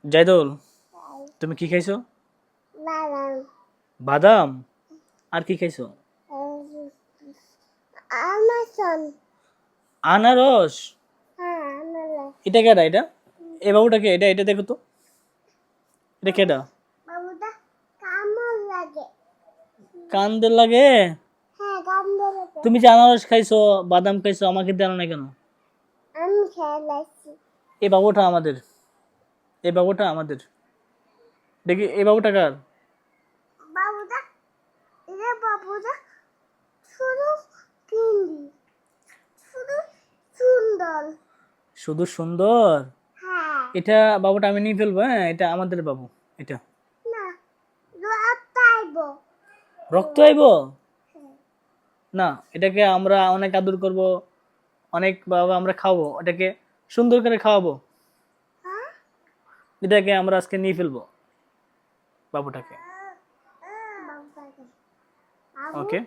জাইদুল, তুমি কি খাইছো? বাদাম। আর কি খাইছো? আনারস। এটা কেডা? এটা এ বাবুটা কে? এটা এটা দেখো তো, এটা কেডা? কান্দে লাগে। তুমি যে আনারস খাইছো, বাদাম খাইছো, আমাকে জানো না কেন? এই বাবুটা আমাদের, এই বাবুটা আমাদের। দেখি এই বাবুটা কার? শুধু সুন্দর। এটা বাবুটা আমি নিয়ে ফেলবো। হ্যাঁ, এটা আমাদের বাবু। এটা রক্ত আইবো না, এটাকে আমরা অনেক আদর করব, অনেক বাবা আমরা খাওয়াবো, এটাকে সুন্দর করে খাওয়াবো। এটাকে আমরা আজকে নিয়ে ফেলবো বাবুটাকে। ওকে।